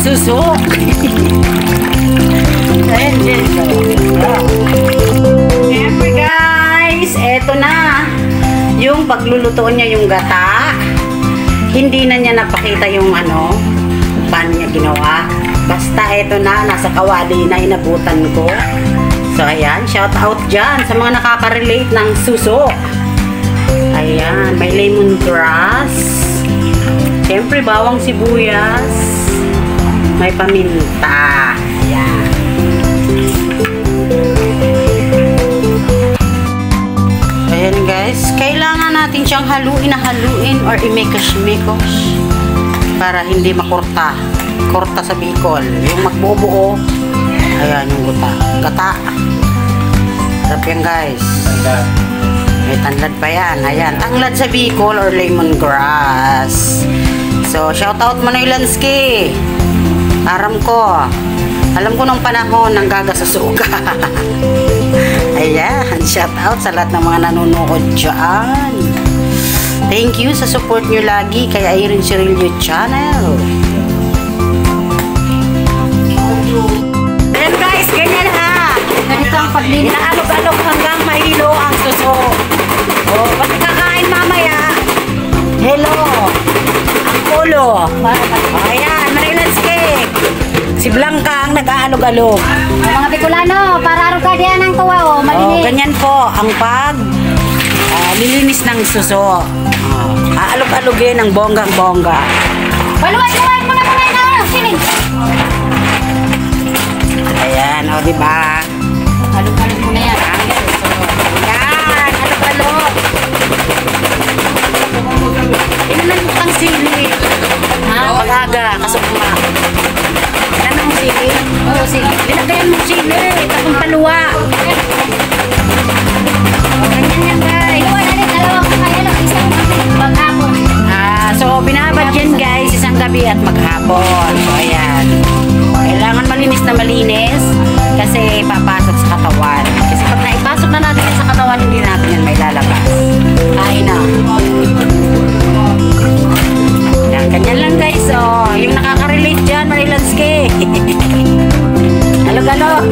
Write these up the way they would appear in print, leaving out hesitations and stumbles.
suso. Ayan, guys. Siyempre guys, eto na. Yung pagluluto niya yung gata. Hindi na niya napakita yung ano, paano niya ginawa. Basta eto na, nasa kawali na inabutan ko. So ayan, shout out dyan sa mga nakaka-relate ng suso. Ayan, may lemongrass. Siyempre, bawang sibuyas. May paminta. Ayan. Ayan guys, kailangan natin siyang haluin or imekos-mekos para hindi makurta. Kurta sa Bicol. Yung magbubuo. Ayan yung gata. Sarap yan guys. May tanlad pa yan. Ayan, tanglad sa Bicol or lemongrass. So, shout out mo na Ilansky. Aram ko. Alam ko nung panahon nang gagasasuka. Ayan, shout out sa lahat ng mga nanonood dyan. Thank you sa support nyo lagi kay Irene Cirillo Channel. Ayan guys, ganyan ha. Ganito ang paglinis. Inaalog-alog hanggang mahilo ang suso. O, pati kakain mamaya. Hello. Ang pulo. Ayan, Marilansky. Si Blanca ang nag-aalog-alog. Mga Bicolano, para arugad yan ang tuwa o. Malinis. Ganyan po ang nilinis ng suso. Aalog-alogin ng bonggang-bongga. Baluan mo na mga ina. Sinig. Ayan, o diba? Alog-alog mo na yan. Ayan, alog-alog. Ilan ang sili? Pag-aga, kasukma. Ilan ang sili? Oo, sige. Linagayan mo sili, tapong paluwa. Ganyan yan guys. Dalawang kakayan o isang maghapon. So, binabad yan guys, isang gabi at maghapon. So, ayan. Kailangan malinis na malinis kasi papasok sa katawan. Kasi pag naipasok na natin yan sa katawan, hindi natin yan may lalabas. Kain na. Yan, ganyan lang guys. Oh, yung nakaka-relate dyan, Marilansky. Alog-alog.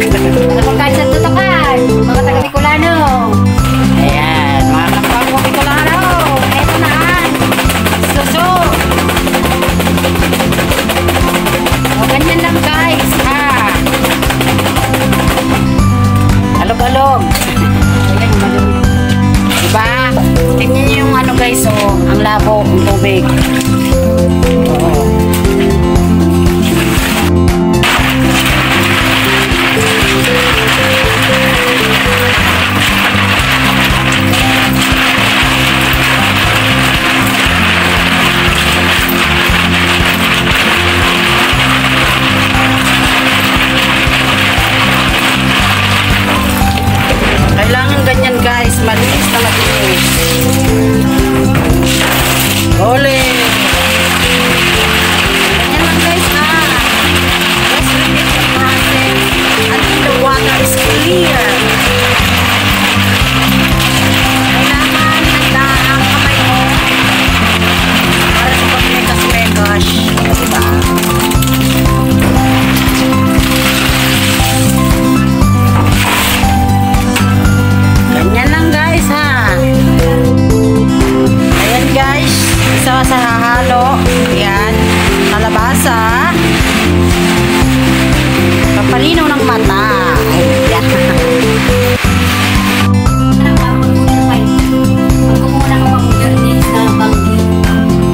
Pagkain sa tutukan. Mga taga-Bicolano. Ayan, mga kapag ko Bicolano. Eto na ang suso. O, ganyan lang guys, ha. Alog-alog. Diba? Tingnan nyo yung ano guys, oh, ang labo, ang tubig. Oo. Kailangan ganyan guys, malinis na malinis. Ole! Ganyan lang guys ha. Just repeat the process until the water is clear. Kailangan handa ang kamay mo para sa pagmekas-mekas. Diba? Ganyan lang guys ha. Ayan guys, isa sa hahalo. Ayan, kalabasa. Papalinaw ng mata. Ayan.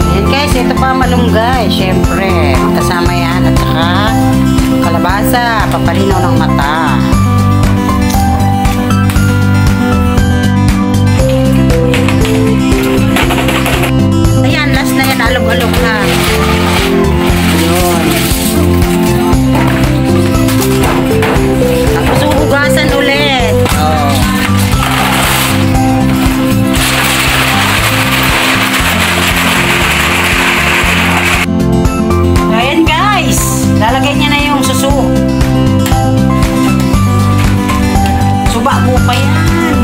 Ayan guys, ito pa malunggay. Siyempre, kasama yan. At saka kalabasa, papalinaw ng mata. Ayan, last na yan, alog-alog na. Ayun. Tapos uhugasan ulit. Oh. Ayan guys, lalagay niya na yung suso. Suba mo pa yan.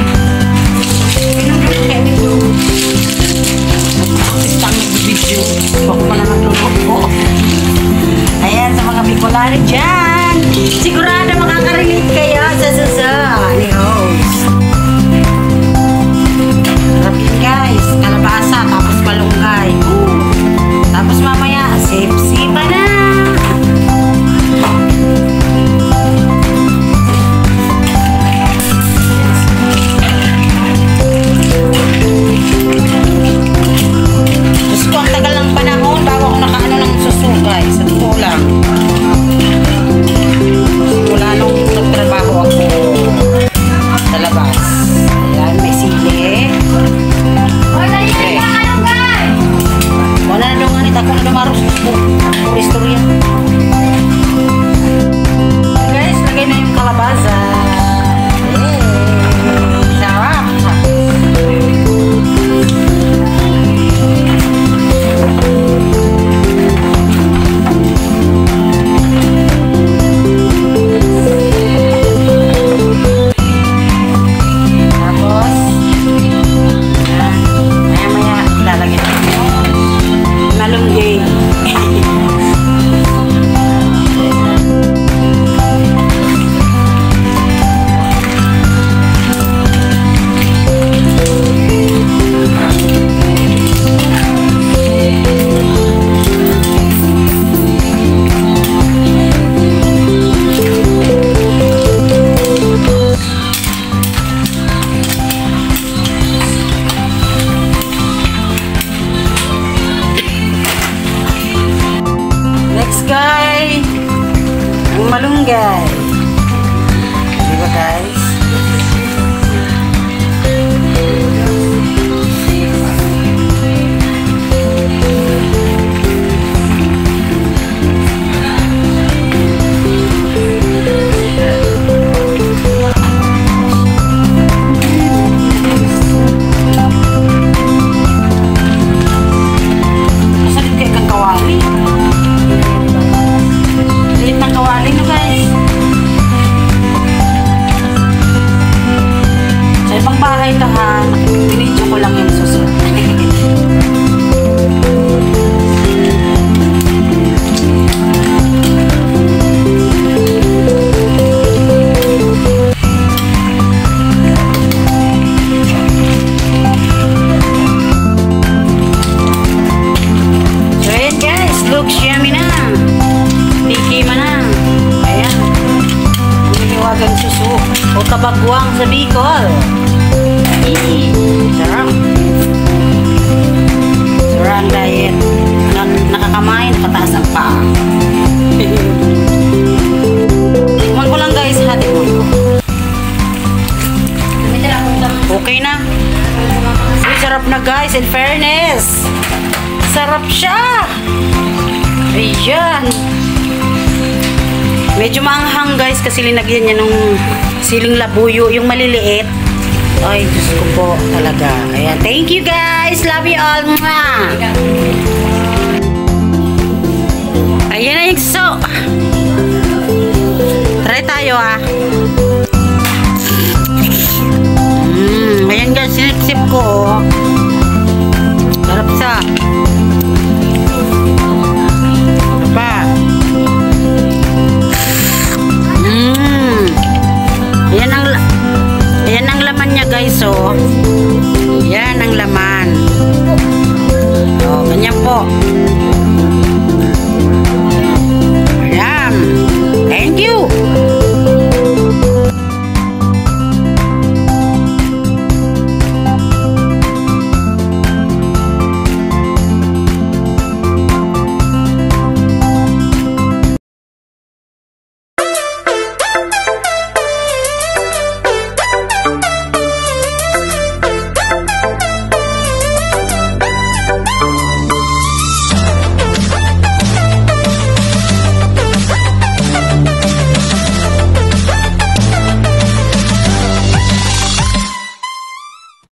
Pinunod kayo ito. Tapos video. Istorya. Guys, lagay na yung kalabaza. Sarap. Tapos, maya-maya lalagyan natin yung malunggay. Guys, ang malunggay. Diba guys? Masakit kayo kang kawali. Ng kawali no guys. Sa ibang bahay ito ha, binidyo ko lang yung susunod. So ayan guys, looks yummy na. Tiki man na. Ayan. Ang susu o kabagwang sa Bicol. Sarap. Sarap diet. Nakakamay, nakataas ang paa. Tikman ko lang guys, ha. Tikman ko. Okay na. Uy, sarap na guys, in fairness. Sarap siya. Ayan. Medyo maanghang guys kasi linagyan niya nung siling labuyo, yung maliliit. Ay, Diyos ko po talaga. Ayan, thank you guys. Love you all. Mwah!